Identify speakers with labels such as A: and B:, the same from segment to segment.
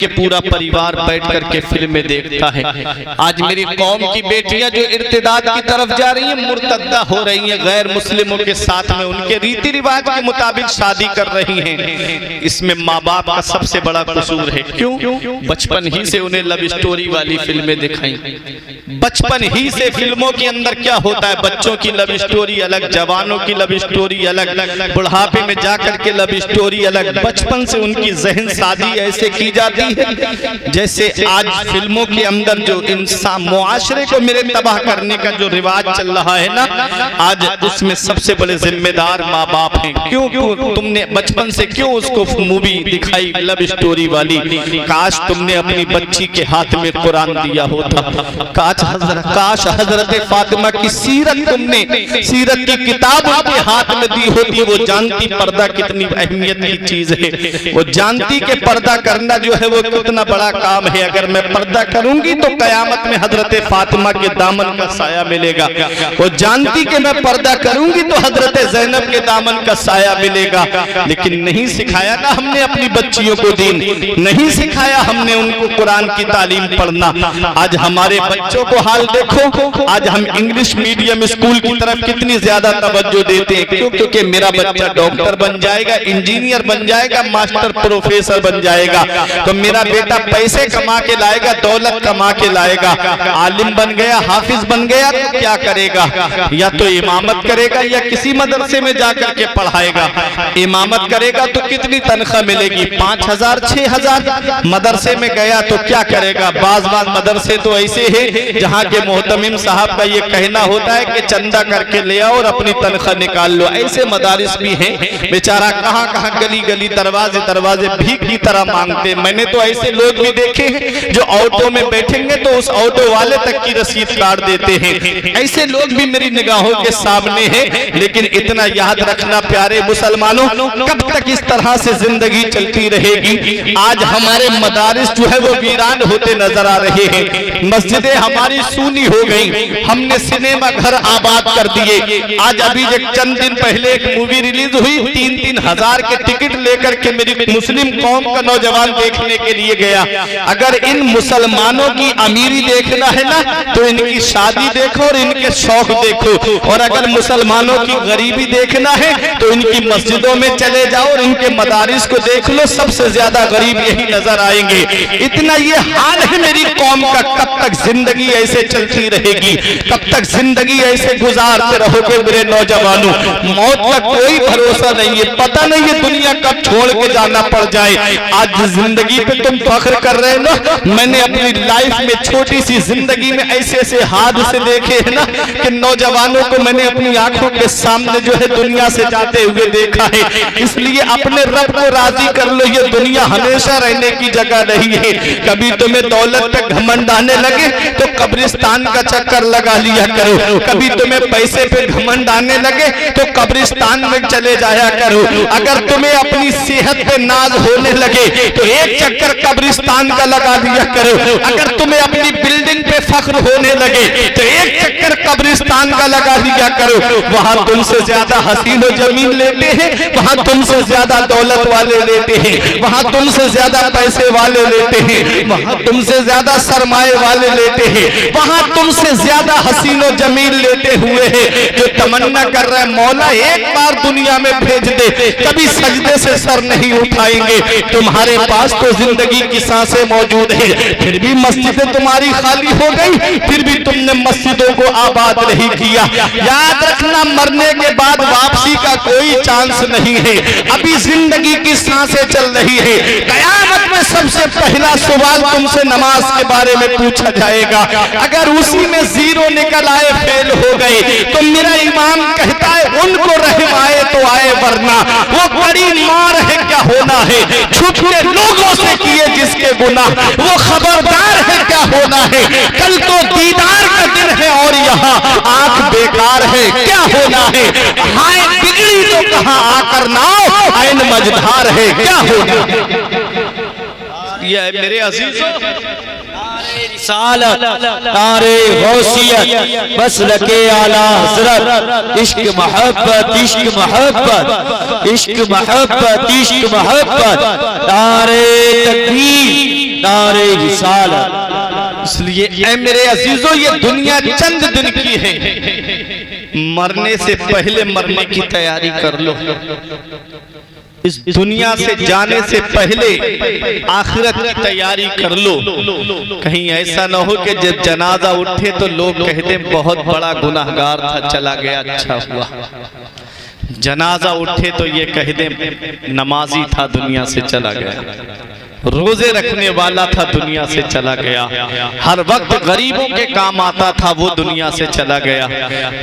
A: के पूरा परिवार बैठ करके फिल्में देखता है। आज मेरी कौम की बेटियां जो इर्तिदाद की तरफ जा रही हैं, मुर्तद्दा हो रही हैं, गैर मुस्लिमों के साथ में उनके रीति रिवाज के मुताबिक शादी कर रही हैं। इसमें माँ बाप का सबसे बड़ा कसूर है। क्यों? बचपन ही से उन्हें लव स्टोरी वाली फिल्में दिखाई। बचपन ही से फिल्मों के अंदर क्या होता है, बच्चों की लव स्टोरी अलग, जवानों की लव स्टोरी अलग, बुढ़ापे में जाकर के लव स्टोरी अलग। बचपन से उनकी जहन शादी ऐसे की जाती है जैसे आज फिल्मों के अंदर जो इंसान मुआशरे को मेरे तबाह करने का जो रिवाज चल रहा है ना, आज उसमें सबसे बड़े जिम्मेदार माँ बाप हैं। क्यों तुमने बचपन से क्यों उसको मूवी दिखाई लव स्टोरी वाली? काश तुमने अपनी बच्ची के हाथ में कुरान दिया होता, काश हजरत फातिमा की सीरत तुमने सीरत की किताब उनके हाथ में दी होती। वो जानती पर्दा कितनी अहमियत की चीज है, वो जानती कि पर्दा करना जो है वो कितना बड़ा काम है। अगर मैं पर्दा करूंगी तो कयामत में हजरत फातिमा के दामन का साया मिलेगा। वो जानती कि मैं पर्दा करूंगी तो हजरत ज़ैनब के दामन का साया मिलेगा। लेकिन नहीं सिखाया ना हमने अपनी बच्चियों को दीन, नहीं सिखाया हमने उनको कुरान की तालीम पढ़ना। आज हमारे बच्चों को हाल देखो, आज हम इंग्लिश मीडियम स्कूल की तरफ कितनी ज्यादा तवज्जो देते हैं। क्यों? क्योंकि मेरा बच्चा डॉक्टर बन जाएगा, इंजीनियर बन जाएगा, मास्टर प्रोफेसर बन जाएगा, तो मेरा बेटा पैसे कमा के लाएगा, दौलत कमा के लाएगा, आलिम बन गया, हाफिज बन गया, तो क्या करेगा? या तो इमामत करेगा या किसी मदरसे में जाकर के पढ़ाएगा। इमामत करेगा तो कितनी तनख्वाह मिलेगी? 5,000 6,000। मदरसे में गया तो क्या करेगा? बाज मदरसे तो ऐसे है जहाँ के मोहतमिम साहब का ये कहना होता है कि चंदा करके ले आओ और अपनी तनख्वाह निकाल लो। ऐसे मदारिस भी हैं, बेचारा कहाँ कहाँ गली गली दरवाजे दरवाजे भीख की तरह मांगते। मैंने तो ऐसे लोग भी देखे हैं जो ऑटो में बैठेंगे तो उस ऑटो वाले तक की रसीद काट देते हैं। ऐसे लोग भी मेरी निगाहों के सामने हैं। लेकिन इतना याद रखना प्यारे मुसलमानों, कब तक इस तरह से जिंदगी चलती रहेगी? आज हमारे मदारिस जो है वो वीरान होते नजर आ रहे हैं, मस्जिदें हमारी सूनी हो गई, हमने सिनेमा घर आबाद कर दिए। आज अभी चंद दिन पहले एक मूवी रिलीज हुई, 3-3 हजार के टिकट लेकर के मेरी मुस्लिम कौम का नौजवान देखने के लिए गया। अगर इन मुसलमानों की अमीरी देखना है ना तो इनकी शादी देखो और इनके शौक देखो, और अगर मुसलमानों की गरीबी देखना है तो इनकी मस्जिदों में चले जाओ और इनके मदारिस को देख लो, सबसे ज्यादा गरीब यही नजर आएंगे। इतना ये हाल है मेरी कौम का। कब तक जिंदगी ऐसे चलती रहेगी? कब तक जिंदगी ऐसे गुजारते रहोगे मेरे नौजवानों? मौत का कोई भरोसा नहीं है, पता नहीं है दुनिया कब छोड़ के जाना पड़ जाए। आज जिंदगी पे तुम फख्र कर रहे हो ना, मैंने अपनी लाइफ में छोटी सी जिंदगी में ऐसे ऐसे हादसे देखे हैं ना कि नौजवानों को मैंने अपनी आंखों के सामने जो है दुनिया से जाते हुए देखा है। इसलिए अपने रब को राजी कर लो, ये दुनिया हमेशा रहने की जगह नहीं है। कभी तुम्हें दौलत पे घमंड आने लगे तो कब्रिस्तान का चक्कर लगा लिया करो, कभी तुम्हें पैसे पे घमंड आने लगे तो कब्रिस्तान में चले जाया करो। अगर तुम्हें अपनी सेहत पे नाज होने लगे तो एक चक्कर कब्रिस्तान का लगा दिया करो। अगर तुम्हें अपनी बिल्डिंग पे फख्र होने लगे तो एक चक्कर कब्रिस्तान का लगा दिया करो। वहां तुमसे ज्यादा हसीन और जमीन लेते हैं, वहां तुमसे ज्यादा दौलत वाले लेते हैं, वहां तुमसे ज्यादा पैसे वाले लेते हैं, वहां तुमसे ज्यादा सरमाए वाले लेते हैं, वहां तुमसे ज्यादा हसीन और जमीन लेते हुए है जो तमन्ना कर रहे हैं मौला एक बार दुनिया में भेज दे, कभी सजदे से सर नहीं उठाएंगे। तुम्हारे पास तो जिंदगी की सांसें मौजूद है, फिर भी मस्जिदें तुम्हारी खाली हो गई, फिर भी तुमने मस्जिदों को आबाद नहीं किया। याद रखना, मरने के बाद वापसी का कोई चांस नहीं है। अभी जिंदगी की सांसें चल रही है। कयामत में सबसे पहला सवाल तुमसे नमाज के बारे में पूछा जाएगा। अगर उसी में जीरो निकल आए, फेल हो गए, तो मेरा इमाम कहता है उनको रहम आए तो आए, वरना वो बड़ी मार है क्या होना है। छुप के लोगों से किए जिसके गुनाह, वो खबरदार है क्या होना है। कल तो दीदार का दिन है और यहाँ आंख बेकार है क्या होना है। हाय बिगड़ी तो कहाँ आकर नाव, आइन मझधार है क्या होना है। ये मेरे अजीजों,
B: तारे गौसियत मसलके आला हज़रत, इश्क मोहब्बत इश्क मोहब्बत इश्क मोहब्बत इश्क मोहब्बत, तारे तकबीर नारे रिसालत।
A: इसलिए ऐ मेरे अजीजों, ये दुनिया चंद दिन की है, मरने से पहले मरने की तैयारी कर लो। इस दुनिया से जाने से पहले आखिरत की तैयारी कर लो। कहीं ऐसा ना हो कि जब जनाजा उठे तो लोग कहते बहुत बड़ा गुनाहगार था, चला गया, अच्छा हुआ। जनाजा उठे तो ये कह दे नमाजी था, दुनिया से चला गया। रोजे रखने वाला था, दुनिया से चला गया। हर वक्त गरीबों के काम आता था, वो दुनिया से चला गया।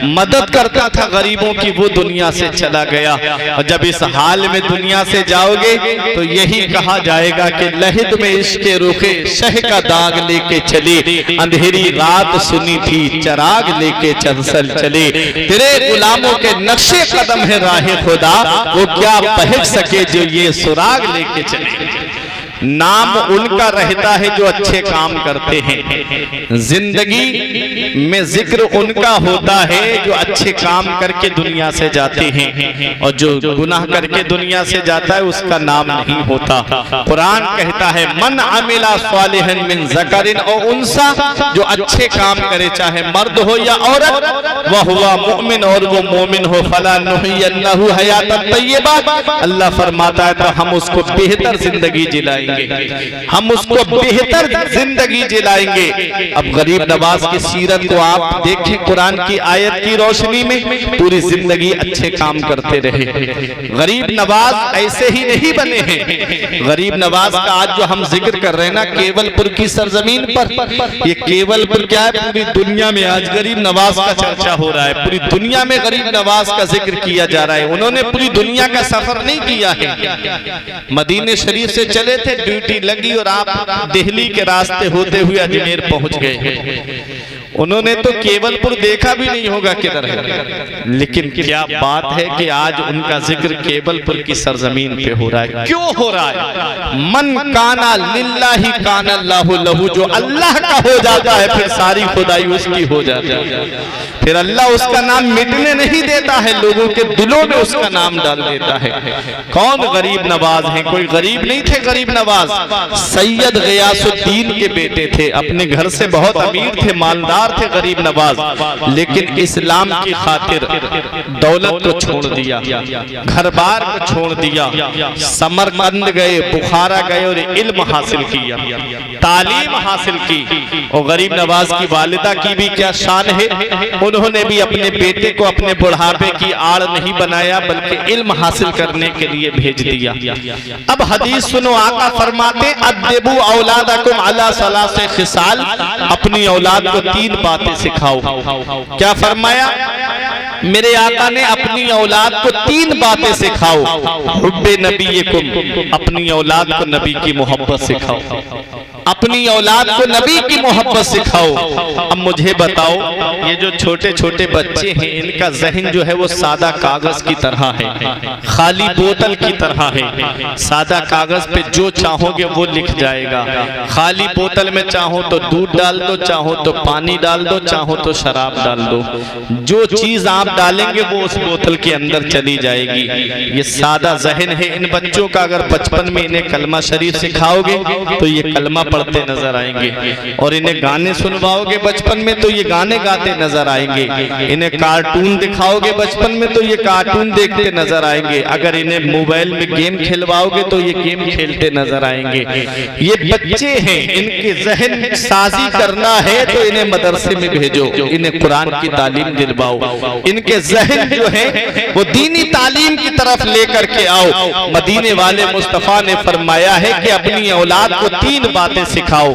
A: मदद करता था गरीबों की, वो दुनिया से चला गया। और जब इस हाल में दुनिया से जाओगे तो यही कहा जाएगा कि लहिद में इश्क रुखे शह का दाग लेके चले, अंधेरी रात सुनी थी चराग लेके चंसल चले। तेरे गुलामों के नक्शे कदम है राह खुदा, वो क्या पहच सके जो ये सुराग लेके चले। नाम उनका रहता है जो अच्छे काम करते हैं, जिंदगी में जिक्र उनका होता है जो अच्छे काम करके दुनिया से जाते हैं, और जो गुनाह करके दुनिया से जाता है उसका नाम नहीं होता। कुरान कहता है मन अमिला सालिहन मिन ज़करिन औ उनसा, जो अच्छे काम करे चाहे मर्द हो या औरत, वह हुआ मोमिन, और वो मोमिन हो, फला नुहियन्नहु हयातन तय्यबा। अल्लाह फरमाता है तो हम उसको बेहतर जिंदगी जिलाएंगे, हम उसको बेहतर जिंदगी जिलाएंगे। अब गरीब नवाज की सीरत को आप देखें, कुरान की आयत की रोशनी में पूरी जिंदगी अच्छे काम करते रहे। गरीब नवाज ऐसे ही नहीं बने हैं। गरीब नवाज का आज जो हम जिक्र कर रहे हैं ना, केवलपुर की सरजमीन पर, ये केवलपुर क्या है, पूरी दुनिया में आज गरीब नवाज का चर्चा हो रहा है। पूरी दुनिया में गरीब नवाज का जिक्र किया जा रहा है। उन्होंने पूरी दुनिया का सफर नहीं किया है। मदीने शरीफ से चले थे, ड्यूटी लगी और आप दिल्ली के रास्ते होते हुए अजमेर पहुंच गए। उन्होंने तो केवलपुर देखा भी नहीं होगा किधर है, लेकिन क्या बात है कि आज उनका जिक्र केवलपुर की सरजमीन पे हो रहा है। क्यों हो रहा है? मन काना लिल्लाहि काना अल्लाहु लहू, जो अल्लाह का हो जाता है फिर सारी खुदाई उसकी हो जाती है। फिर अल्लाह उसका नाम मिटने नहीं देता है, लोगों के दिलों में उसका नाम डाल देता है। कौन गरीब नवाज है? कोई गरीब नहीं थे गरीब नवाज, सैयद गयासुद्दीन के बेटे थे। अपने घर से बहुत अमीर थे, मालदार थे गरीब नवाज, लेकिन इस्लाम की खातिर दौलत को छोड़ दिया, घर बार को छोड़ दिया, समरकंद गए, बुखारा गए और इल्म हासिल किया, तालीम हासिल की। और गरीब नवाज की वालिदा की भी क्या शान है, उन्होंने भी अपने बेटे को अपने बुढ़ापे की आड़ नहीं बनाया, बल्कि इल्म हासिल करने के लिए भेज दिया। अब हदीस सुनो, आका फरमाते अद्दिबू औलादकुम अला सलासे खिसाल, अपनी औलाद को 3 बातें सिखाओ। क्या फरमाया मेरे आका ने? अपनी औलाद को 3 बातें सिखाओ। हुब्बे नबीयकुम, अपनी औलाद को नबी की मोहब्बत सिखाओ, अपनी औलाद को नबी की मोहब्बत सिखाओ। अब मुझे बताओ, ये जो छोटे छोटे बच्चे हैं, इनका जहन जो है वो सादा कागज की तरह है, खाली बोतल की तरह है। सादा कागज पे जो चाहोगे वो लिख जाएगा। खाली बोतल में चाहो तो दूध डाल दो, चाहो तो पानी डाल दो, चाहो तो शराब डाल दो, जो चीज आप डालेंगे वो उस बोतल के अंदर चली जाएगी। ये सादा जहन है इन बच्चों का। अगर बचपन में इन्हें कलमा शरीफ सिखाओगे तो ये कलमा पढ़ते नजर आएंगे, और इन्हें गाने सुनवाओगे बचपन में तो ये गाने गाते नजर आएंगे। इन्हें कार्टून दिखाओगे बचपन में तो ये कार्टून देखते नजर आएंगे। अगर इन्हें मोबाइल में गेम खिलवाओगे तो ये गेम खेलते नजर आएंगे। ये बच्चे हैं, इनके जहन साजी करना है तो इन्हें मदरसे में भेजो, इन्हें कुरान की तालीम दिलवाओ, इनके जहन जो है वो दीनी तालीम की तरफ लेकर के आओ। मदीने वाले मुस्तफा ने फरमाया है कि अपनी औलाद को 3 बातें सिखाओ।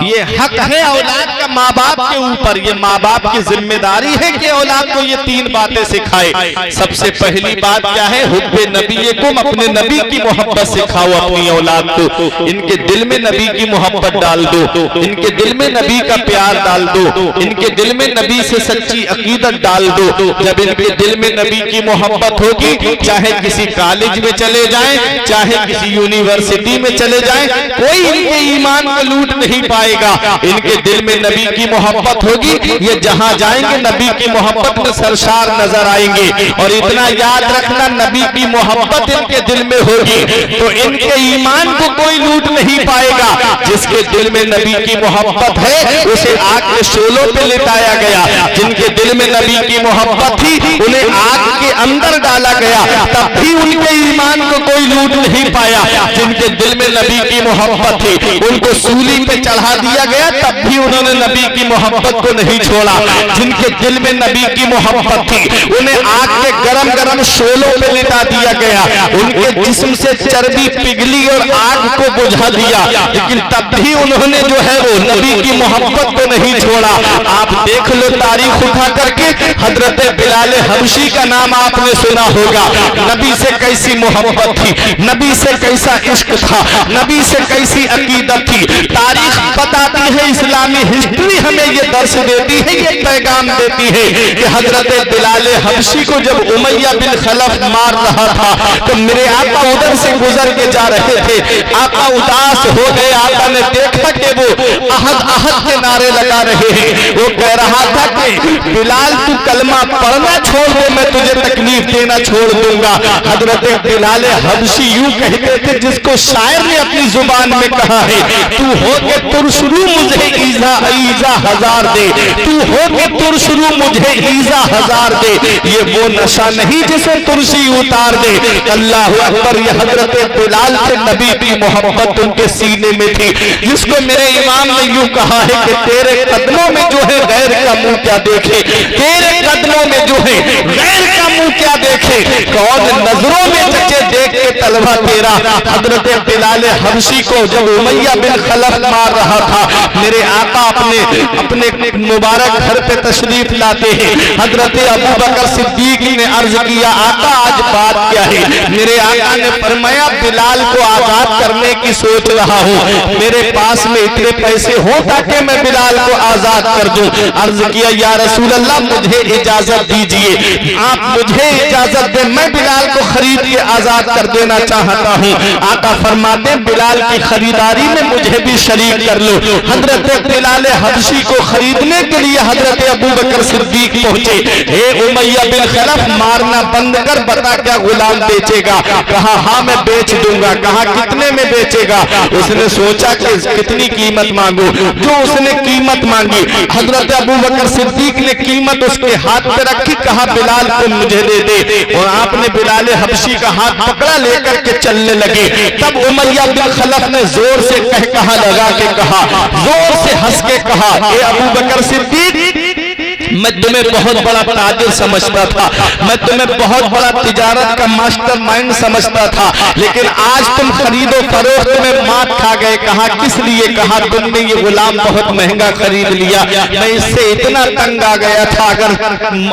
A: ये हक है औलाद का माँ बाप के ऊपर, ये माँ बाप की जिम्मेदारी है कि औलाद को ये 3 बातें सिखाए। सबसे पहली बात क्या है? हुब्बे नबीयकुम, अपने नबी की मोहब्बत सिखाओ अपनी औलाद को। इनके दिल में नबी की मोहब्बत डाल दो, इनके दिल में नबी का प्यार डाल दो, इनके दिल में नबी से सच्ची अकीदत डाल दो। जब इनके दिल में नबी की मोहब्बत होगी, चाहे किसी कॉलेज में चले जाएं, चाहे किसी यूनिवर्सिटी में चले जाएं, कोई इनके ईमान को लूट नहीं पाएगा। इनके दिल में नबी की मोहब्बत होगी, ये जहां जाएंगे नबी की मोहब्बत में सरशार नजर आएंगे। और इतना याद रखना, नबी की मोहब्बत इनके दिल में होगी तो इनके ईमान को कोई लूट नहीं पाएगा। जिसके दिल में नबी की मोहब्बत है उसे आग के शोलों पे लिटाया गया। जिनके दिल में नबी की मोहब्बत थी उन्हें आग के अंदर डाला गया, तब भी उनके ईमान को कोई लूट नहीं पाया। जिनके दिल में नबी की मोहब्बत थी उनको सूली पे चढ़ा दिया गया, तब भी उन्होंने नबी की मोहब्बत को नहीं छोड़ा। जिनके दिल में नबी की मोहब्बत थी उन्हें आग के गरम गरम शोलों पे लिटा दिया गया। उनके जिस्म से चर्बी पिघली और आग को बुझा दिया, लेकिन तब भी उन्होंने जो है वो नबी की मोहब्बत को नहीं छोड़ा। आप देख लो तारीख उठा करके, हजरत बिलाल हबशी का नाम आपने सुना होगा। नबी से कैसी मोहब्बत थी, नबी से कैसा इश्क था, नबी से कैसी अकीदत थी। तारीख बताती है, इस्लामी हिस्ट्री हमें ये दर्श देती है, ये पैगाम देती है कि हजरत बिलाल हबशी को जब उमैया बिन खलफ मार रहा था तो मेरे आका उधर से गुजर के जा रहे थे। आका उदास हो गए, आका ने देखा कि वो अहद अहद के नारे लगा रहे हैं। वो कह रहा था कि बिलाल तू कलमा पढ़ना छोड़ दे, मैं तुझे तकलीफ देना छोड़ दूंगा। हजरत बिलाल हबशी यूं कहते थे जिसको शायर ने अपनी जुबान में कहा है, तू हो के तुरशरू मुझे ईजा ईजा हजार दे, तू हो के तुरशरू मुझे ईजा हजार दे। ये वो नशा नहीं जिसे तुरसी उतार दे। अल्लाह अकबर। ये हजरत बिलाल से नबी की मोहब्बत उनके सीने में थी, जिसको मेरे इमाम ने यूं कहा है कि तेरे कदमों में जो है गैर का मुंह क्या देखे, तेरे कदमों में जो है गैर का मुंह क्या देखे, कौन नजरों में जचे देख के तलवा तेरा। हजरत बिलाल हबशी को जब उमैया बिन खलफ मार रहा था, मेरे आका अपने मुबारक घर पे तशरीफ लाते हैं। हजरत अबू बकर सिद्दीक ने अर्ज किया, आका आज बात क्या है? मेरे आका ने फरमाया, बिलाल को आजाद करने की सोच रहा हूँ, मेरे पास में इतने पैसे हो ताकि मैं बिलाल को आजाद कर दूं। अर्ज किया, या रसूल अल्लाह मुझे इजाजत दीजिए, आप मुझे इजाजत दें, मैं बिलाल को खरीद के आजाद कर देना चाहता हूँ। आका फरमाते, बिलाल की खरीदारी में मुझे भी शरीक कर लो। हजरत बिलाल हबशी को खरीदने के लिए हजरत अबू बकर सिद्दीक पहुंचे। हे उमैया बिन खलफ, मारना बंद कर, बता क्या गुलाम बेचेगा? कहा हाँ मैं बेच दूंगा। कहा कितने में बेचेगा? उसने सोचा कि कितनी कीमत मांगू। जो उसने कीमत मांगी, हजरत अबू बकर सिद्दीक ने कीमत उसके हाथ पे रखी, कहा बिलाल को मुझे दे दे। और आपने बिलाल हबशी का हाथ पकड़ा, लेकर के चलने लगे। तब उमैया बिन खलफ ने जोर से कहा लगा के कहा, जोर से हंस के कहा, ए अबू बकर सिद्दीक, मैं तुम्हें बहुत बड़ा ताजिर समझता था, मैं तुम्हें बहुत बड़ा तिजारत का मास्टरमाइंड समझता था, लेकिन आज तुम खरीदो फरोख्त में मात खा गए। कहा किस लिए? कहा तुमने ये गुलाम बहुत महंगा खरीद लिया, मैं इससे इतना तंग आ गया था,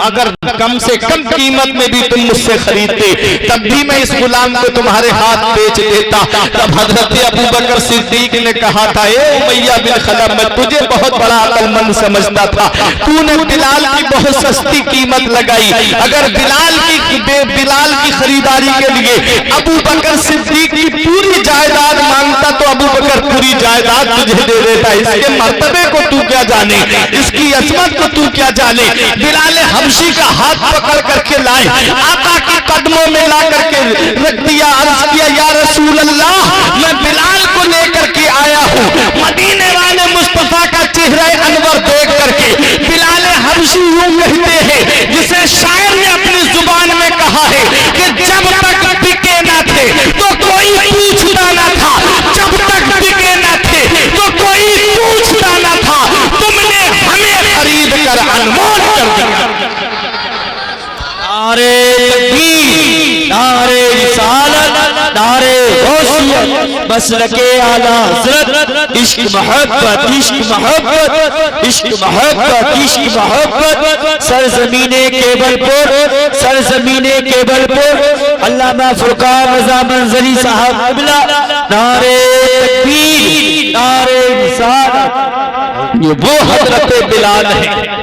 A: अगर कम से कम कीमत में भी तुम मुझसे खरीदते तब भी मैं इस गुलाम को तुम्हारे हाथ बेच देता। तब हजरत अबू बकर सिद्दीक ने कहा था, ए उमैया बिन खलफ, मैं तुझे बहुत बड़ा अक्लमंद समझता था, तूने बिलाल की बहुत सस्ती कीमत लगाई। अगर बिलाल की खरीदारी के लिए अबू बकर सिद्दीक की पूरी जायदाद मांगता तो अबू बकर पूरी जायदाद तुझे दे देता। इसके मर्तबे को तू क्या जाने, इसकी अजमत को तू क्या जाने। बिलाल हबशी का हाथ पकड़ करके लाए, आका के कदमों में ला करके रख दिया। अर्ज किया, या रसूल अल्लाह, मैं बिलाल को लेकर के आया हूँ। मदीने वाले मुस्तफा का चेहरा अनवर देख करके बिलाल हबशी यूं कहते हैं जिसे शायर ने अपनी जुबान में कहा है कि जब तक बिके ना थे तो कोई पूछता ना था, जब तक बिके ना थे तो कोई पूछता ना था, तुमने हमें खरीद कर अनमोल कर दिया।
B: नारे तकबीर, नारे रिसालत, नारे गौसियत, मसलके आला हज़रत, इश्क मोहब्बत, इश्क मोहब्बत, इश्क मोहब्बत, इश्क मोहब्बत। सरजमीने केबलपुर, सरजमीने केबलपुर अल्लामा फुरकान रज़ा मंजरी साहब क़िबला, नारे तकबीर, नारे रिसालत। ये वो हजरत बिलाल है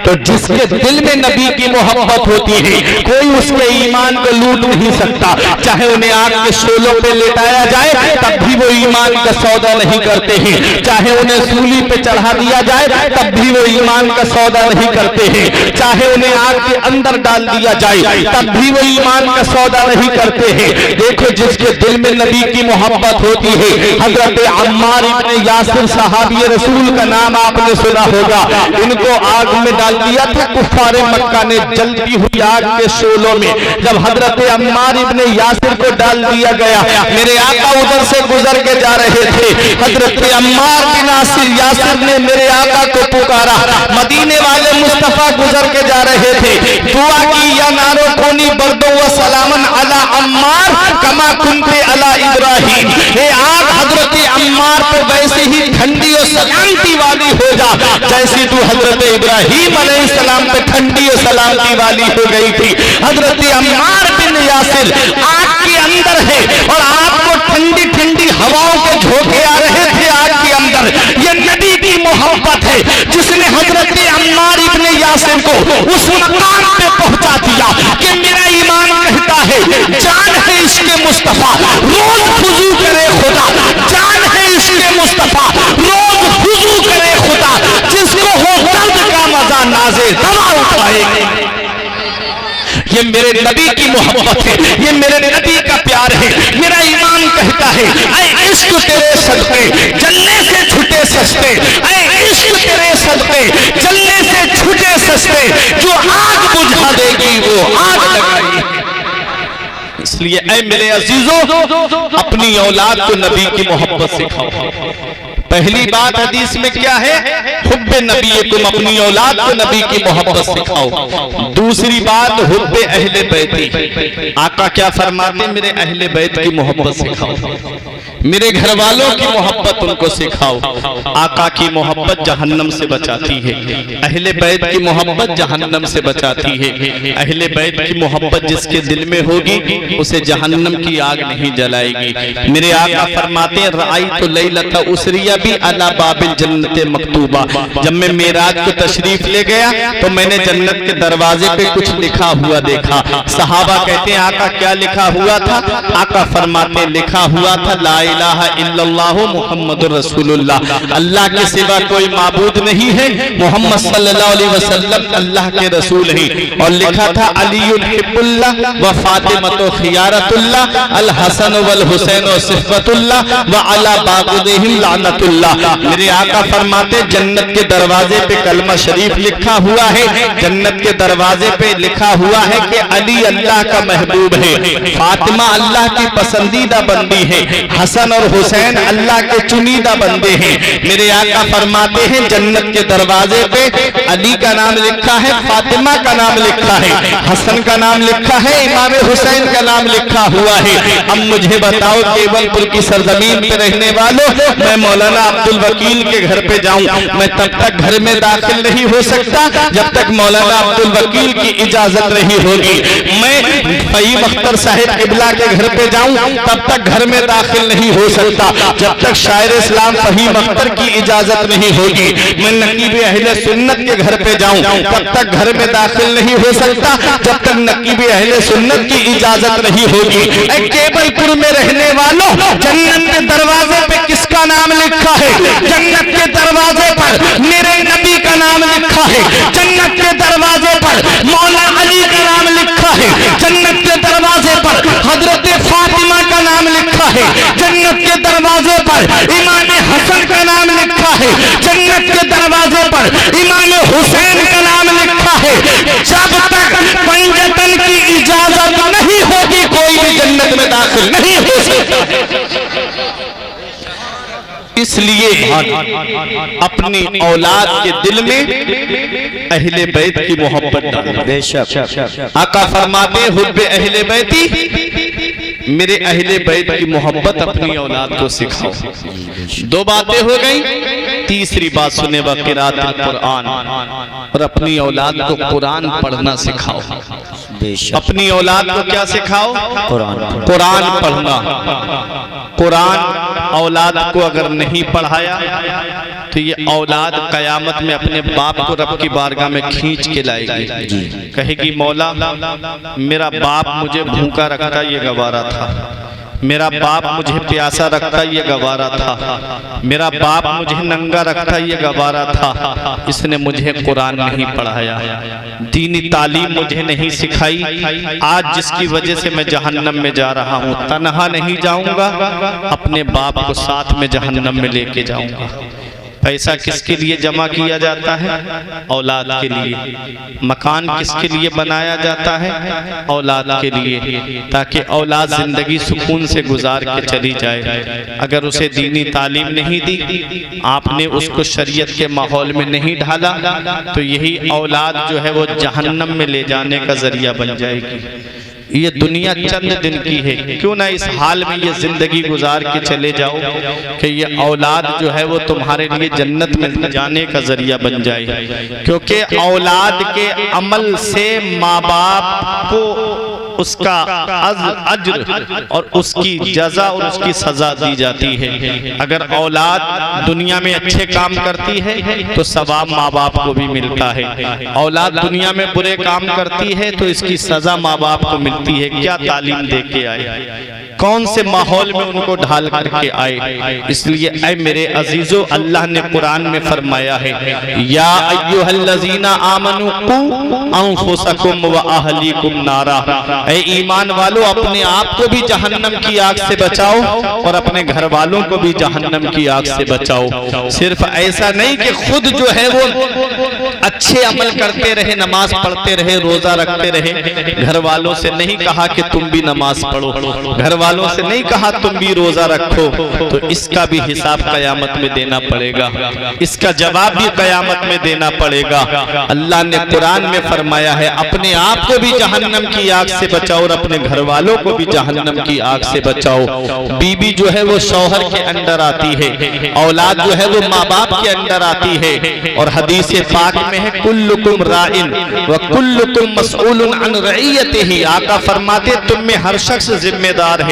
B: तो जिसके दिल में नबी की मोहब्बत होती है, कोई उसके ईमान को लूट नहीं सकता। चाहे उन्हें आग के शोलों पे लेटाया जाए तब भी वो ईमान का सौदा नहीं करते हैं, चाहे उन्हें सूली पे चढ़ा दिया जाए तब भी वो ईमान का सौदा नहीं करते हैं, चाहे उन्हें आग के अंदर डाल दिया जाए तब भी वो ईमान का सौदा नहीं करते हैं। देखो जिसके दिल में नबी की मोहब्बत होती है, हजरत अम्मार इब्ने यासिर सहाबी रसूल का नाम आपने सुना होगा, इनको आग में डाल दिया था कुफारे मक्का ने जलती हुई आग के शोलों में। जब हजरत अम्मार इब्ने यासिर को डाल दिया गया, मेरे आका उधर से गुजर के जा रहे थे, हजरत अम्मार बिन यासिर ने मेरे आका को पुकारा, मदीने वाले मुस्तफा गुजर के जा रहे थे, दुआ की या नारो कोनी बर्दो व सलामन अला अम्मार कमा कुंते अला इब्राहिम। हे आग हजरत अम्मार पे वैसे ही ठंडी और सलामती वाली हो जा जैसी तू हजरत इब्राहिम अलैहिस्सलाम पे ठंडी और सलामती वाली हो गई थी। हजरत अम्मार बिन यासिर आग के अंदर है और आपको ठंडी ठंडी हवाओं के झोंके आ रहे थे आग के अंदर। ये नबी की मोहब्बत है जिसने हजरत अम्मार इब्ने यासिर को उस मकाम पे पहुंचा दिया कि मेरा ईमान कहता है जान है इसके मुस्तफा रोज खुजू करे खुदा, जान है इसके मुस्तफा रोज खुजू करे खुदा, जिसको हो दर्द का मजा नाज़े दवा उठाएंगे। ये मेरे नबी की मोहब्बत है, ये मेरे नबी का प्यार है। मेरा ईमान कहता है ऐ इश्क तेरे सदके जलने से छूटे सस्ते, ऐ इश्क तेरे सदके जलने से छूटे सस्ते, जो आग बुझा देगी वो आग लगाई। इसलिए ऐ मेरे अजीजों अपनी औलाद को नबी की मोहब्बत सिखाओ। पहली बात हदीस में क्या है, हुब्बे नबीकुम, अपनी औलाद को नबी की मोहब्बत सिखाओ। दूसरी बात हुब्बे अहले बैती, आका क्या फरमाते, मेरे अहले बैत की मोहब्बत सिखाओ, मेरे घर वालों की मोहब्बत उनको सिखाओ। आका की मोहब्बत जहन्नम से बचाती है, अहले बैत की मोहब्बत जहन्नम से बचाती है। अहले बैत की मोहब्बत जिसके दिल में होगी उसे जहन्नम की आग नहीं जलाएगी। मेरे आका फरमाते हैं राई तो लैलता उसरिया भी अला बाबिल जन्नत मकतूबा, जब मैं मेराज को तशरीफ ले गया तो मैंने जन्नत के दरवाजे पे कुछ लिखा हुआ देखा। सहाबा कहते हैं आका क्या लिखा हुआ था? आका फरमाते लिखा हुआ था ला इलाहा इल्लल्लाह मुहम्मदुर रसूलुल्लाह, अल्लाह के सिवा कोई माबूद नहीं है, मोहम्मद सल्लल्लाहु अलैहि वसल्लम अल्लाह के रसूल हैं। और लिखा था अलीयुल हिब्बुल्लाह व फातिमतु खियारतुल्लाह, अल हसन वल हुसैन सिफ़तुल्लाह व अला बाग़िहिम लानतुल्लाह। मेरे आका फरमाते जन्नत के दरवाजे पे कलमा शरीफ लिखा हुआ है, जन्नत के दरवाजे पे लिखा हुआ है कि अली अल्लाह का महबूब है, फातिमा अल्लाह की पसंदीदा बंदी है, हसन और हुसैन अल्लाह के चुनीदा बंदे हैं। मेरे आका फरमाते हैं जन्नत के दरवाजे पे अली का नाम लिखा है, फातिमा का नाम लिखा है, हसन का नाम लिखा है, इमाम हुसैन का नाम लिखा हुआ है। अब मुझे बताओ केवलपुर की सरजमीन पे रहने वालों, मैं मौलाना अब्दुल वकील के घर पे जाऊं, मैं तब तक घर में दाखिल नहीं हो सकता जब तक मौलाना अब्दुल वकील की इजाजत नहीं होगी। मैं फहीम अख्तर साहिब क़िबला के घर पे जाऊं तब तक घर में दाखिल नहीं हो सकता जब तक शायर इस्लाम फहीम अख्तर की इजाजत नहीं होगी। मैं नकीब अहले सुन्नत के घर पे जाऊं तब तक घर में दाखिल नहीं हो सकता जब तक नकीब अहले सुन्नत की इजाजत नहीं होगी। केवलपुर में रहने वालों, जन्नत के दरवाजे पे किसका नाम लिखा है? जन्नत के दरवाजे पर मेरे नबी का नाम लिखा है, जन्नत के दरवाजे पर मौला अली का नाम लिखा है, जन्नत के दरवाजे पर हजरत फातिमा का नाम लिखा है, जन्नत के दरवाजे पर इमाम हसन का नाम लिखा है, जन्नत के दरवाजे पर इमाम हुसैन का नाम लिखा है। जब तक पंजतन की इजाजत नहीं होगी कोई भी जन्नत में दाखिल नहीं हो सकता। इसलिए अपनी औलाद के दिल में अहले बैत की मोहब्बत डालो। बेशक आका फरमाते हुब्बे अहले बैती, मेरे अहले बैत की मोहब्बत अपनी औलाद को सिखाओ। दो बातें हो गई,
A: तीसरी बात सुने व क़िराअतुल कुरान, और अपनी औलाद को कुरान पढ़ना सिखाओ। अपनी औलाद को क्या सिखाओ? कुरान पढ़ना। कुरान औलाद को अगर नहीं पढ़ाया तो ये औलाद कयामत में अपने बाप को रब की बारगाह में खींच के लाएगी, कहेगी मौला मेरा बाप मुझे भूखा रखता ये गवारा था, मेरा बाप मुझे प्यासा रखता ये गवारा था, मेरा बाप मुझे नंगा रखता ये गवारा था, इसने मुझे कुरान नहीं पढ़ाया, दीनी तालीम मुझे नहीं सिखाई, आज जिसकी वजह से मैं जहन्नम में जा रहा हूँ, तन्हा नहीं जाऊंगा, अपने बाप को साथ में जहन्नम में लेके जाऊंगा। पैसा किसके लिए जमा किया जाता है? औलाद के लिए। मकान किसके लिए बनाया जाता है? औलाद के लिए, ताकि औलाद जिंदगी सुकून से गुजार के चली जाए। अगर उसे दीनी तालीम नहीं दी, आपने उसको शरीयत के माहौल में नहीं ढाला, तो यही औलाद जो है वो जहन्नम में ले जाने का जरिया बन जाएगी। ये दुनिया चंद दिन की है, क्यों ना इस हाल में ये जिंदगी गुजार के चले जाओ कि ये औलाद जो है वो तुम्हारे लिए जन्नत में जाने का जरिया बन जाए। क्योंकि औलाद के अमल से माँ बाप को उसका अज्र और उसकी जजा और उसकी सजा दी जाती है। अगर औलाद दुनिया में अच्छे काम करती है तो सवाब माँ बाप को भी मिलता है, औलाद दुनिया में बुरे काम करती है तो इसकी सजा माँ बाप को मिलती है। क्या तालीम दे के आए, कौन से माहौल में उनको ढाल करके आए। इसलिए ऐ मेरे अजीजों, अल्लाह ने कुरान में फरमाया है, या अय्युहल्लज़ीना आमनू कू अंफुसकुम व अहलीकुम नारा, ऐ ईमान वालों अपने आप को भी जहन्नम की आग से बचाओ और अपने घर वालों को भी जहन्नम की आग से बचाओ। सिर्फ ऐसा नहीं कि खुद जो है वो अच्छे अमल करते रहे, नमाज पढ़ते रहे, रोजा रखते रहे, घर वालों से नहीं कहा कि तुम भी नमाज पढ़ो, घर वालों से नहीं कहा तुम भी रोजा रखो, तो इसका भी हिसाब कयामत में देना पड़ेगा, इसका जवाब भी कयामत में देना पड़ेगा। अल्लाह ने कुरान में फरमाया है, अपने आप को भी जहन्नम की आग से बचाओ और अपने घर वालों को भी जहन्नम की आग से बचाओ। बीबी जो है वो शौहर के अंदर आती है, औलाद जो है वो माँ बाप के अंदर आती है, और हदीस पाक में है कुल्लुकुम राइन व कुल्लुकुम मसऊलुन अन रइयतिही। आका फरमाते तुम में हर शख्स जिम्मेदार है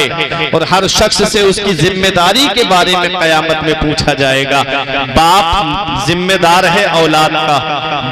A: और हर शख्स से उसकी जिम्मेदारी के बारे में कयामत में पूछा जाएगा। बाप जिम्मेदार है औलाद का,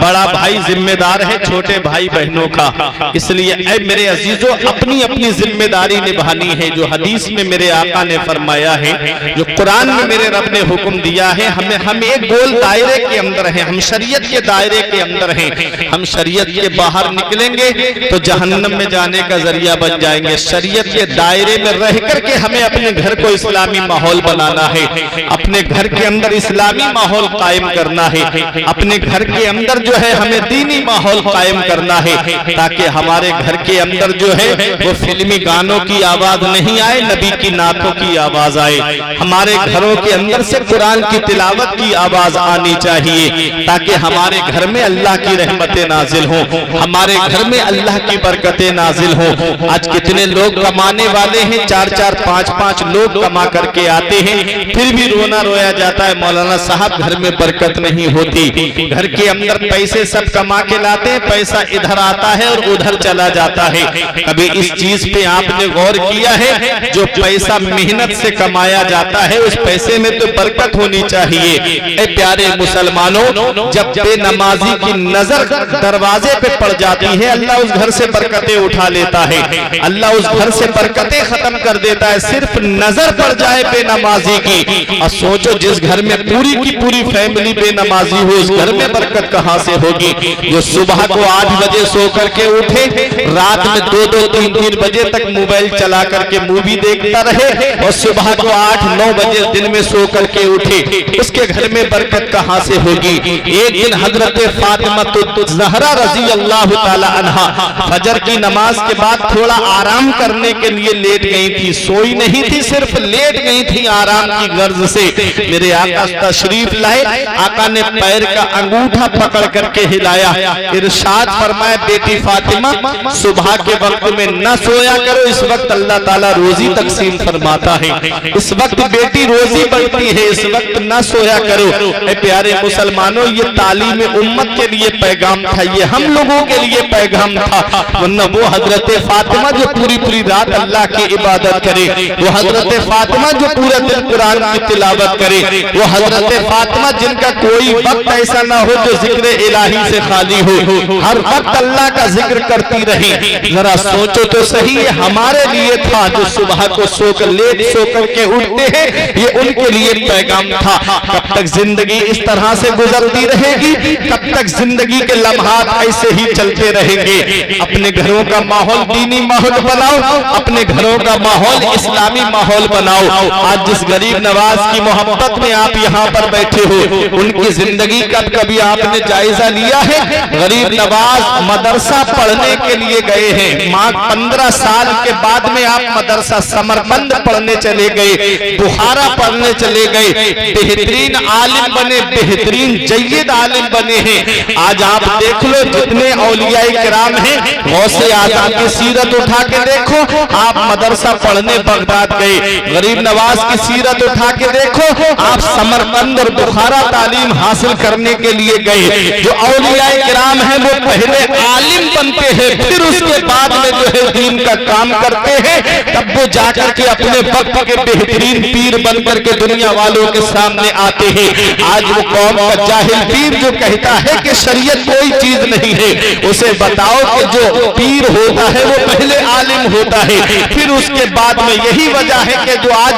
A: बड़ा भाई जिम्मेदार है छोटे भाई बहनों का। इसलिए ऐ मेरे अजीजों, अपनी अपनी जिम्मेदारी निभानी है। जो हदीस में मेरे आका ने फरमाया है, जो कुरान में मेरे रब ने हुक्म दिया है, हम एक गोल दायरे के अंदर हैं, हम शरीयत के दायरे के अंदर हैं। हम शरीयत के बाहर निकलेंगे तो जहन्नम में जाने का जरिया बन जाएंगे। शरीयत के दायरे में रह करके हमें अपने घर को इस्लामी माहौल बनाना है, अपने घर के अंदर इस्लामी माहौल कायम करना है, अपने घर के अंदर जो है हमें दीनी माहौल कायम करना है, ताकि हमारे घर के अंदर जो है वो फिल्मी गानों की आवाज नहीं आए, नबी की नातों की आवाज आए। हमारे घरों के अंदर से कुरान की तिलावत की आवाज आनी चाहिए, ताकि हमारे घर में अल्लाह की रहमतें नाजिल हों, हमारे घर में अल्लाह की बरकतें नाजिल हों। आज कितने लोग कमाने वाले हैं, 4-4, 5-5 लोग कमा करके आते हैं, फिर भी रोना रोया जाता है, मौलाना साहब घर में बरकत नहीं होती। घर के अंदर पैसे सब कमा के लाते हैं, पैसा इधर आता है और उधर चला जाता है। कभी इस चीज पे आपने गौर किया है? जो पैसा मेहनत से कमाया जाता है उस पैसे में तो बरकत होनी चाहिए। ए प्यारे मुसलमानों, जब बेनमाजी की नजर दरवाजे पे पड़ जाती है, अल्लाह उस घर से बरकतें उठा लेता है, अल्लाह उस घर से बरकतें खत्म कर देता है। सिर्फ नजर पड़ जाए बेनमाजी की, और सोचो जिस घर में पूरी की पूरी फैमिली बेनमाजी हो, उस घर में बरकत कहां से होगी? जो सुबह को 8 बजे सो करके उठे, रात में 2-2, 3-3 बजे तक मोबाइल चला करके मूवी देखता रहे, और सुबह को 8-9 बजे दिन में सो करके उठे, उसके घर में बरकत कहां से होगी? एक दिन हजरत फातिमा ज़हरा रज़ी अल्लाह ताला अन्हा फजर की नमाज के बाद थोड़ा आराम करने के लिए लेट गई थी, सोई नहीं थी, सिर्फ लेट गई थी आराम की गर्ज से। मेरे आका तशरीफ लाए, आका ने पैर का अंगूठा पकड़ करके हिलाया, इरशाद फरमाया बेटी फातिमा, सुबह के वक्त वक्त में न सोया करो, इस वक्त अल्लाह ताला रोजी तकसीम फरमाता है। इस वक्त बेटी रोजी बढ़ती है, इस वक्त न सोया करो। ऐ प्यारे मुसलमानों, ये तालीम उम्मत के लिए पैगाम था, ये हम लोगों के लिए पैगाम था। वरना वो हजरत फातिमा जो पूरी पूरी रात अल्लाह की इबादत करे, वो हजरत फातिमा जो पूरा दिन कुरान की तिलावत करे, वो हजरत फातिमा जिनका कोई वक्त ऐसा ना हो जो जिक्र इलाही से खाली हो, हर वक्त अल्लाह का जिक्र करती रही। जरा सोचो तो सही, ये हमारे लिए था जो सुबह को सोकर लेट सो करके उठते हैं, ये उनके लिए पैगाम था। कब तक जिंदगी इस तरह से गुजरती रहेगी, कब तक जिंदगी के लम्हात ऐसे ही चलते रहेंगे। अपने घरों का माहौल दीनी माहौल बनाओ, अपने घरों का माहौल इस्लामी माहौल बनाओ। आज जिस गरीब नवाज की मोहब्बत में आप यहाँ पर बैठे हो, उनकी जिंदगी का कभी आपने जायजा लिया है? गरीब नवाज मदरसा पढ़ने के लिए गए हैं, माँ 15 साल के बाद में आप मदरसा समरकंद पढ़ने चले गए, बुखारा पढ़ने चले गए, बेहतरीन आलिम बने, बेहतरीन जय्यद आलिम बने हैं। आज आप देख लो जितने औलियाए किराम हैं, गौसे आज़म की सीरत उठा के देखो, आप मदरसा पढ़ने बगदाद गए। गरीब नवाज की सीरत उठा के देखो, आप समरकंद और बुखारा तालीम हासिल करने के लिए गए। जो औलियाए किराम हैं वो पहले आलिम बनते हैं, फिर उसके बाद में जो है दीन का काम करते हैं, तब वो जाकर के अपने वक्त के बेहतरीन पीर बनकर के दुनिया वालों के सामने आते हैं। आज वो कौम का जाहिल पीर जो कहता है कि शरीयत कोई चीज नहीं है, उसे बताओ कि जो पीर होता है वो पहले आलिम होता है, फिर उसके बाद में। यही वजह है कि जो आज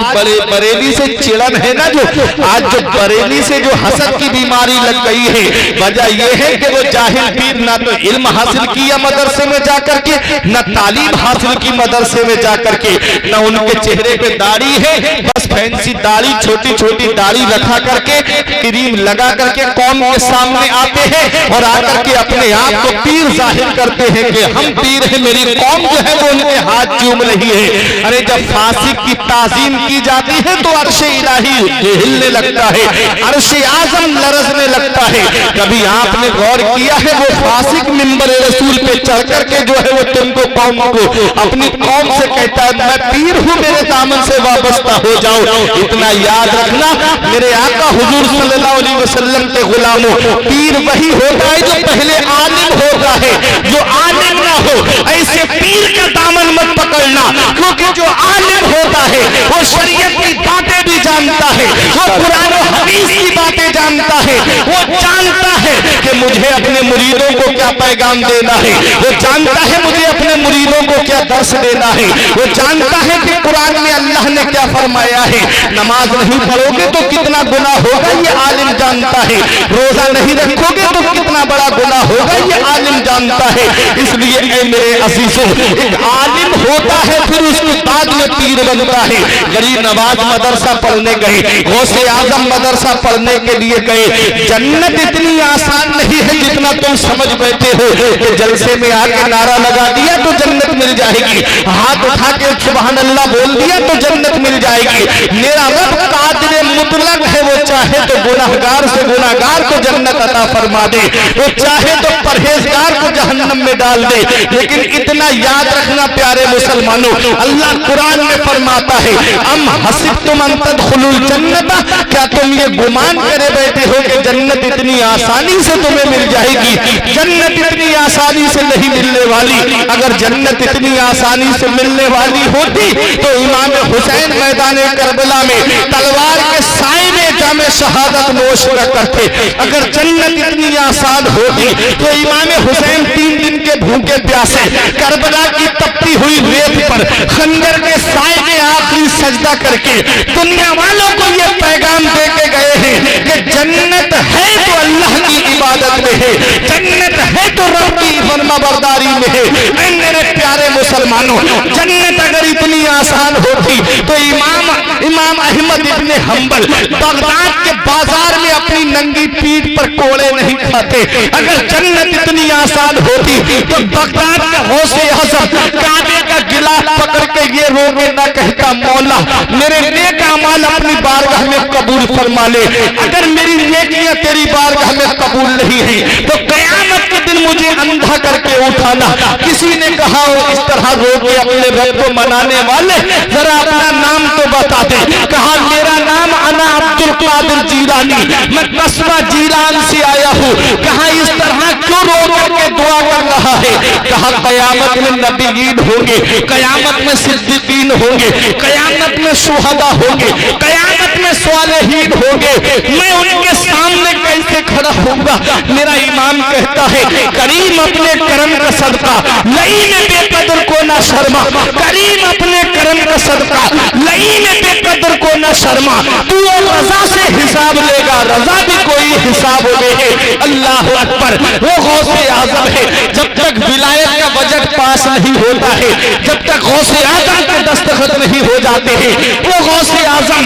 A: बरेली से चिड़न है ना, जो आज जो बरेली से जो हसद की बीमारी लग गई है, वजह यह है कि वो जाहिल पीर ना तो इल्म हासिल किया मदरसे में जाकर के, न तालीम हासिल की मदरसे में जाकर के, न उनके चेहरे पे दाढ़ी है, बस फैंसी दाढ़ी, छोटी छोटी दाढ़ी रखा करके, क्रीम लगा करके कौम के सामने आते हैं और आकर के अपने आप को पीर जाहिर करते हैं कि हम पीर हैं, मेरी कौम जो है वो उनके हाथ चूम रही है। अरे जब फासिक की ताजीम की जाती है तो अर्श इलाही हिलने लगता है, अर्श आजम लरजने लगता है। कभी आपने गौर किया है वो फासिक मिंबर रसूल पे चढ़ करके जो है वो तुमको कौम को अपनी कौम से कहता है मैं पीर हूँ, मेरे दामन से वाबस्ता हो जाओ। इतना याद रखना मेरे आका हुजूर सल्लल्लाहु अलैहि वसल्लम के गुलामों, पीर वही होता है जो पहले आलिम होता है। जो आलिम ना हो ऐसे पीर का दामन मत पकड़ना, क्योंकि जो आलिम होता है वो शरीयत की बातें भी जानता है, वो कुरान और हदीस की बातें जानता है, वो जानता है कि मुझे अपने मुरीदों को क्या पैगाम देना है, वो जानता है मुझे अपने मुरीदों को क्या दर्श देना है, वो जानता है कि कुरान में अल्लाह ने क्या फरमाया है। नमाज नहीं पढ़ोगे तो कितना गुनाह होगा ये आलिम जानता है, रोजा नहीं रखोगे तो कितना बड़ा गुनाह होगा ये आलिम जानता है। इसलिए मेरे अजीजों, एक आलिम होता है फिर उसके बाद में पीर बनता है। गरीब नवाज मदरसा पढ़ने गए, गौसे आजम मदरसा पढ़ने के लिए गए। जन्नत इतनी आसान नहीं है जितना तुम समझ बैठे हो कि जलसे में आके नारा लगा दिया तो जन्नत मिल जाएगी, हाथ उठा के सुभान अल्लाह बोल दिया तो जन्नत मिल जाएगी। मेरा रब कादिर मुतलक है, वो चाहे तो गुनाहगार से गुनाहगार को जन्नत अता फरमा दे, वो चाहे तो परहेजगार को जहन्नम में डाल दे। लेकिन इतना याद रखना प्यारे मुसलमानों, अल्लाह कुरान में फरमाता है अम हसिबतुम अन तदखुलुल जन्नत, क्या तुम ये गुमान करे बैठे हो कि जन्नत इतनी आसानी से तुम्हें मिल जाएगी? जन्नत इतनी आसानी से नहीं मिलने वाली। अगर जन्नत इतनी आसानी से मिलने वाली होती तो इमाम हुसैन मैदान करबला में तलवार के साए में जामे शहादत नोश न करते। अगर जन्नत इतनी आसान होती तो इमाम हुसैन 3 दिन के भूखे प्यासे करबला की तपती हुई रेत पर खंजर के साए में आखिरी सजदा करके दुनिया वालों को ये पैगाम दे के गए हैं कि जन्नत है तो अल्लाह की इबादत में है, जन्नत है तो रब की फरमाबरदारी में है। मेरे प्यारे मुसलमानों, जन्नत अगर इतनी आसान होती तो इमाम अहमद इब्ने हंबल बगदाद के बाजार में अपनी नंगी पीठ पर कोड़े नहीं खाते। अगर जन्नत इतनी आसान होती तो बगदाद का गौसे आज़म काबे का गिलास पकड़ के ये रोके ना कहता मौला मेरे नेक अमाल अपनी बारगाह में कबूल फरमा ले। अगर मेरी नेकियां तेरी बारगाह में कबूल नहीं है तो कयामत के दिन मुझे अंधा करके उठाना। किसी ने कहा हो इस तरह रो के अपने रब को मनाने वाले, जरा अपना नाम तो बता दे। कहा मेरा नाम अना अब्दुल कादिर जीलानी, मैं कस्बा जीलान से आया हूँ। कहा इस तरह क्यों रो करके दुआ कर रहा है? कहा कयामत में नबीयीन होंगे, कयामत में सिद्दीकीन होंगे, कयामत में शुहदा होंगे, कयामत में स्वालिहीन होंगे, मैं उनके सामने कैसे खड़ा होऊंगा? मेरा ईमान कहता है करीम अपने करम का सदका लईम बेकदर को ना शर्मा, करीम अपने करम का सदका लईम बेकदर को ना शर्मा। तू रजा से हिसाब लेगा, रजा भी कोई हिसाब हो गए है। अल्लाह अकबर, वो गौसे आजम है। जब तक विलायत का बजट पास नहीं होता है, जब तक गौसे आजम के दस्तखत नहीं हो जाते हैं, वो गौसे आजम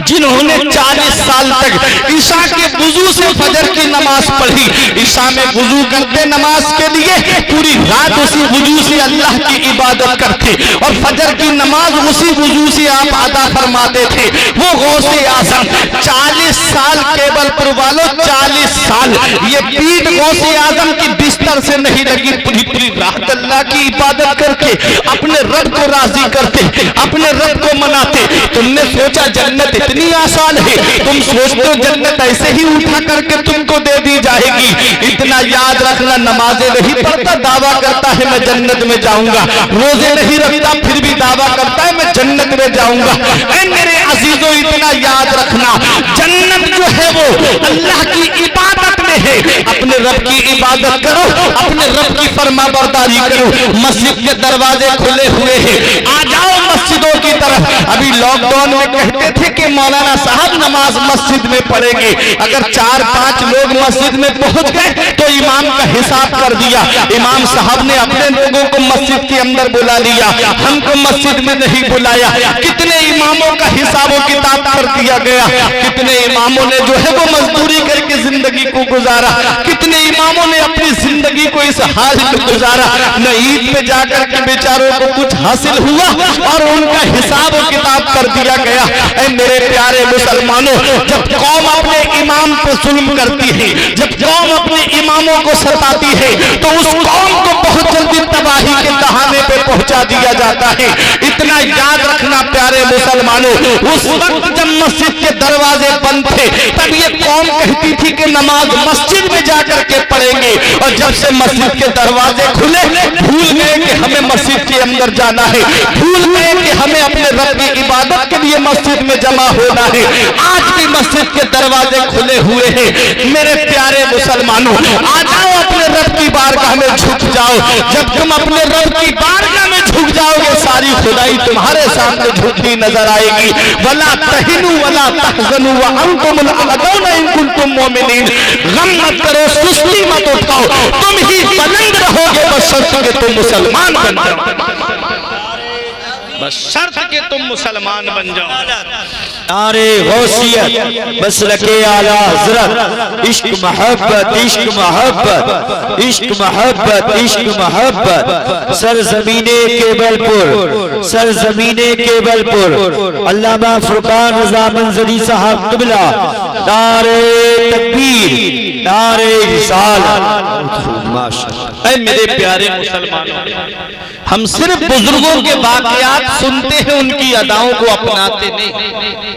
A: जिन्होंने 40 साल तक ईशा के वुजू से फजर की नमाज पढ़ी, ईशा में वुजू करते नमाज के लिए, पूरी रात उसी वुजू से अल्लाह की इबादत करते और फजर की नमाज उसी वुजू से आप अदा फरमाते थे। वो गौसे आजम 40 साल, केवलपुर वालों 40 साल, ये पीठ गौसे आजम की बिस्तर से नहीं लगी। पूरी पूरी रात अल्लाह की इबादत करके अपने रब को राजी करते, अपने रब को मनाते। तुमने सोचा जन्नत इतनी आसान है? तुम सोचते हो जन्नत ऐसे ही उठा करके तुमको दे दी जाएगी? इतना याद रखना, नमाजें नहीं पढ़ता, दावा करता है मैं जन्नत में जाऊंगा, रोजे नहीं रखता फिर भी दावा करता है मैं जन्नत में जाऊंगा। ऐ मेरे अजीजों, इतना याद रखना, जन्नत जो है वो अल्लाह की इबादत में है। अपने रब की इबादत करो, अपने रब की फरमाबरदारी करो। मस्जिद के दरवाजे खुले हुए हैं, आ जाओ मस्जिदों की तरफ। अभी लॉकडाउन में कहते थे कि मौलाना साहब नमाज मस्जिद में पढ़ेंगे, अगर 4-5 लोग मस्जिद में पहुंच गए तो इमाम का हिसाब कर दिया। इमाम साहब ने अपने लोगों को मस्जिद के अंदर बुला लिया, हमको मस्जिद में नहीं बुलाया। कितने इमामों का हिसाब किताब कर दिया गया, कितने इमामों ने जो है वो मजदूरी करके जिंदगी को गुजारा, कितने इमामों ने अपनी जिंदगी को इस हाल में गुजारा। न ईद पे जाकर के बेचारों को कुछ हासिल हुआ और उनका हिसाब किताब कर दिया गया। ऐ मेरे प्यारे मुसलमानों, जब कौम अपने इमाम पर जुल्म करती है, जब कौम अपने इमामों को सताती है, तो उस कौम को बहुत जल्दी तबाही के दहाने पे पहुंचा दिया जाता है। इतना याद रखना प्यारे मुसलमानों, उस वक्त जब मस्जिद के दरवाजे बंद थे तब ये कौम कहती थी कि नमाज मस्जिद में जाकर के पढ़ेंगे, और जब से मस्जिद के दरवाजे खुले भूल गए कि हमें मस्जिद के अंदर जाना है, भूल गए कि हमें अपने रब की इबादत के लिए मस्जिद में जमा होना है। आज भी मस्जिद के दरवाजे खुले हुए हैं। मेरे प्यारे मुसलमानों, आ जाओ अपने रब की बारगाह में झुक जाओ। जब तुम अपने रब की बारगाह में झुक जाओगे, सारी खुदाई तुम्हारे सामने झुकती नजर आएगी। वला तहिनु वला तहज़नु व अंतुमुल अअदौना इन कुंतुम मोमिनीन। गम मत करो, सुस्ती मत उठाओ, तुम ही बुलंद रहोगे बशर्त कि तुम मुसलमान बन जाओ, बशर्त कि तुम मुसलमान बन जाओ।
B: नारे गौसियत, मसलके आला हज़रत, इश्क मोहब्बत, इश्क मोहब्बत, इश्क मोहब्बत, इश्क मोहब्बत। सरज़मीने केबलपुर, सरज़मीने केबलपुर, अल्लामा फुरकान रज़ा मंजरी साहब क़िबला, नारे तकबीर, नारे रिसालत। माशाअल्लाह।
A: ऐ मेरे प्यारे मुसलमानों, हम सिर्फ बुजुर्गों के वाकयात सुनते हैं, उनकी अदाओं को अपनाते नहीं।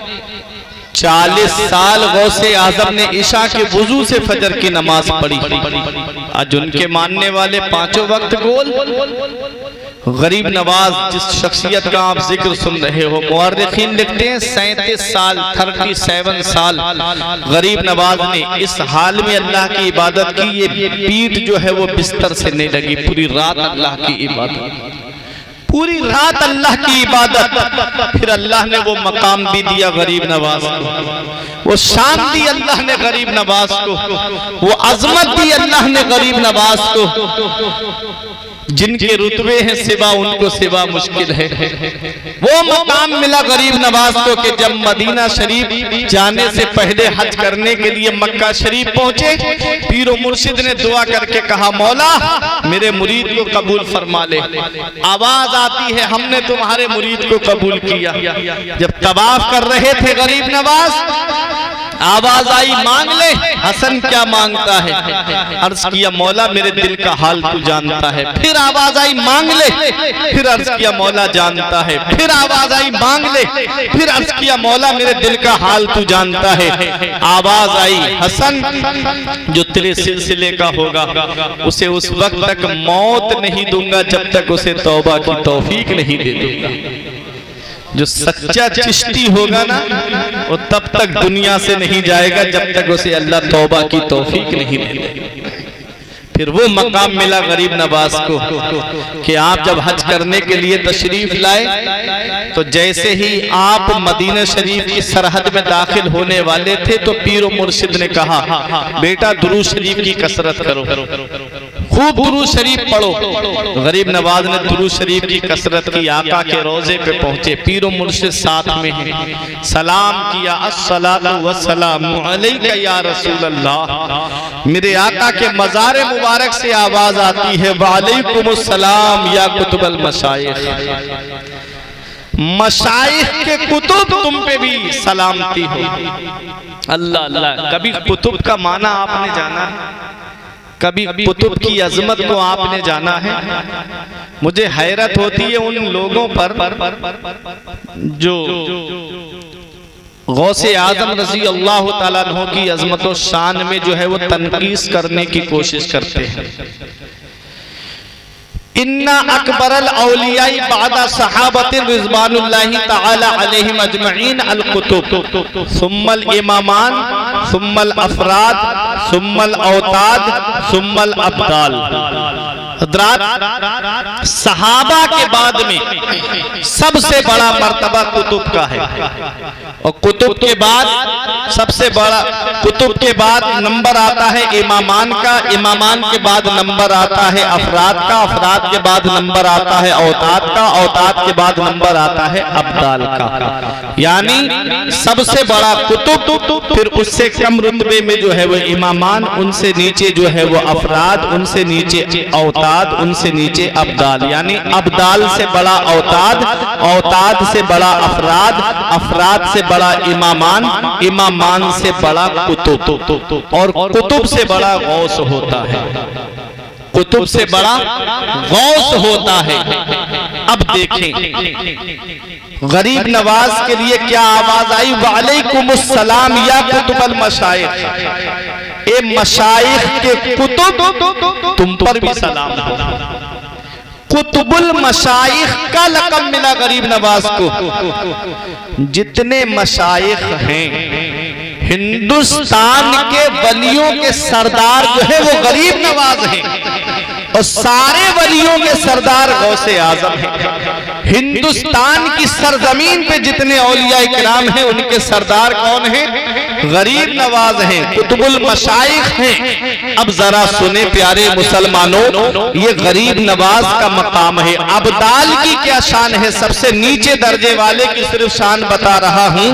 A: 40 साल गौसे आजम ने ईशा के वुजू से फजर की नमाज पढ़ी। आज उनके मानने वाले 5 वक्त गोल। गरीब नवाज जिस शख्सियत का आप जिक्र सुन रहे हो, मुअर्रिखीन लिखते हैं 37 साल 37 साल गरीब नवाज ने इस हाल में अल्लाह की इबादत की। ये पीठ जो है वो बिस्तर से नहीं लगी, पूरी रात अल्लाह की इबादत, पूरी रात अल्लाह की इबादत। फिर अल्लाह ने वो मकाम भी दिया गरीब नवाज को, वो शान दी अल्लाह ने गरीब नवाज को, वो अजमत दी अल्लाह ने गरीब नवाज को। जिनके रुतबे हैं सिवा उनको सिवा मुश्किल है। वो मकाम मिला गरीब नवाज को कि जब मदीना शरीफ जाने से पहले हज करने के लिए मक्का शरीफ पहुंचे, पीरो मुर्शिद ने दुआ करके कहा, मौला मेरे मुरीद को कबूल फरमा ले। आवाज आती है, हमने तुम्हारे मुरीद को कबूल किया। जब तवाफ कर रहे थे गरीब नवाज, आवाज आई मांग ले। हसन क्या मांगता है? अर्ज किया मौला मेरे दिल का हाल तू जानता है। फिर आवाज आई मांग ले। फिर अर्ज किया मौला जानता है। फिर आवाज आई मांग ले। फिर अर्ज किया मौला मेरे दिल का हाल तू जानता है। आवाज आई हसन जो तेरे सिलसिले का होगा उसे उस वक्त तक मौत नहीं दूंगा जब तक उसे तौबा की तौफीक नहीं दे दूंगा। जो सच्चा चिश्ती होगा ना वो तब तक दुनिया से नहीं जाएगा जब तक उसे अल्लाह तौबा की तौफीक नहीं दे। फिर वो मकाम मिला गरीब नवाज को कि आप जब हज करने के लिए तशरीफ लाए तो जैसे ही आप मदीना शरीफ की सरहद में दाखिल होने वाले थे तो पीर और मुर्शिद ने कहा बेटा दुरूद शरीफ की कसरत करो, खूब दुरूद शरीफ पढ़ो। गरीब नवाज ने दुरूद शरीफ की कसरत की। आका के रोजे पे पहुंचे, पीर और मुर्शिद साथ में हैं। सलाम किया अस्सलातु वस्सलामु अलैका या रसूल अल्लाह। मेरे आका के मज़ार मुबारक से आवाज आती है वालेकुमुस्सलाम या कुतुबल मशाइख। मशाइख के कुतुब तुम पे भी सलामती हो। अल्लाह अल्लाह। कभी कुतुब का माना आपने जाना है? कभी कुतुब की अजमत को आपने जाना है? मुझे हैरत होती है उन लोगों पर जो गौसे आजम रजी अल्लाह ताला अन्हु की अजमत और शान में जो है वो तनकीस करने की कोशिश करते हैं। इन्ना अकबरल औलियाई बादा सहाबतिन रिज़वानुल्लाहि तआला अलैहिम अजमईन अल कुतुब सुम्मल इमामान सुम्मल अफराद सुम्मल औताद सुम्मल अब्दाल। हज़रात सहाबा के बाद में सबसे बड़ा मर्तबा कुतुब का है और कुतुब के बाद सबसे बड़ा कुतुब के बाद नंबर आता है इमामान का, इमामान के बाद नंबर आता है अफराद का, अफराद के बाद नंबर आता है औताद का, औताद के बाद नंबर आता है अब्दाल का। यानी सबसे बड़ा कुतुब, फिर उससे कम रुतबे में जो है वो इमामान, उनसे नीचे जो है वो अफराद, उनसे नीचे औताद, उनसे नीचे अब्दाल। यानी अब्दाल से बड़ा औताद, औताद से बड़ा अफराद, अफराद से बड़ा इमामान, इमामान से बड़ा कुतुब और कुतुब से बड़ा गौस होता है। कुतुब से बड़ा गौस होता है। अब देखें गरीब नवाज के लिए क्या आवाज आई वालेकुमुस्सलाम या कुतुबल मशाइख। ए मशाइख के कुतुब तुम पर भी सलाम हो। कुतुबुल मशाइख का लक़ब मिला गरीब नवाज को। जितने मशाइख हैं हिंदुस्तान के वलियों के सरदार जो है वो गरीब नवाज हैं और सारे वलियों के सरदार गौसे आजम हैं। हिंदुस्तान की सरजमीन पे जितने औलिया किराम हैं उनके सरदार कौन हैं? गरीब नवाज हैं, कुतुबुल मशाइख हैं। अब जरा सुने प्यारे मुसलमानों, ये गरीब नवाज का मकाम है। अब्दाल की क्या शान है? सबसे नीचे दर्जे वाले की सिर्फ शान बता रहा हूं।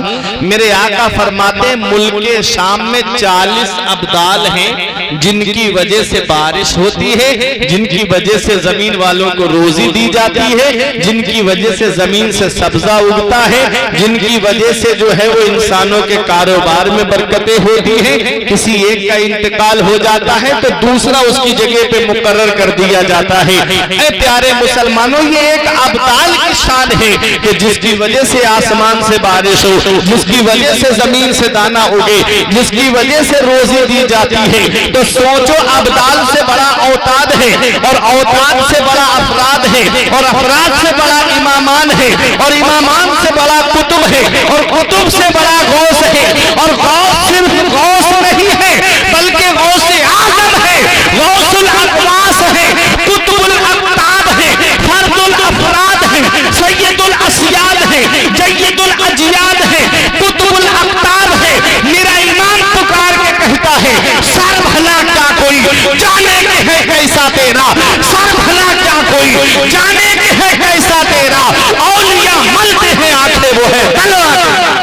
A: मेरे आका फरमाते मुल्क शाम में 40 अब्दाल हैं जिनकी वजह से बारिश होती है, जिनकी वजह से जमीन वालों को रोजी दी जाती है, जिनकी वजह से जमीन से सब्जा उगता है, जिनकी वजह से जो है वो इंसानों के कारोबार में बरकतें होती हैं। किसी एक का इंतकाल हो जाता है तो दूसरा उसकी जगह पे मुकर्रर कर दिया जाता है। ऐ प्यारे मुसलमानों, ये एक अब्दाल की शान है कि जिसकी वजह से आसमान से बारिश हो, जिसकी वजह से जमीन से दाना उगे, जिसकी वजह से रोजी दी जाती है। तो सोचो अब्दाल से बड़ा औताद है और औताद से बड़ा अफराद है और अफराद से बड़ा इमामान है और इमामान से बड़ा कुतुब है और कुतुब से बड़ा गौस है और गौस सिर्फ गौस नहीं है बल्कि गौसे आजम है, गौसुल अक़वास है, कुतुबुल अक़ताब है, फर्दुल अफराद है, सय्यदुल अस्याद है, जय्यदुल अजियाद है, कुतुबुल अक़ताब है। मेरा ईमान पुकार के कहता है सर भला क्या कोई जाने के है कैसा तेरा, सर भला क्या कोई जाने के है कैसा तेरा। औलिया मलते हैं आंखें वो है तलवार।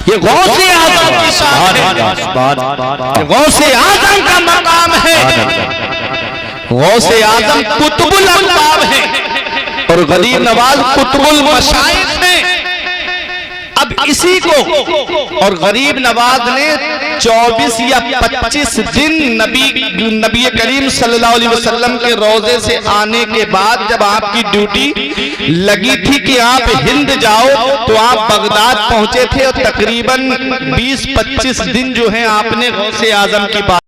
A: ये गौसे आजम की शान है, गौसे आजम का मकाम है। गौसे आजम कुतुबुल अक़ताब है और गरीब नवाज कुतुबुल मशाइख है। अब इसी को और गरीब नवाज ने 24 या 25 दिन नबी करीम सल्लल्लाहु अलैहि वसल्लम के रोजे से आने के बाद जब आपकी ड्यूटी लगी थी कि आप हिंद जाओ, तो आप बगदाद पहुंचे थे और तकरीबन 20-25 दिन जो है आपने गौसे आजम की बात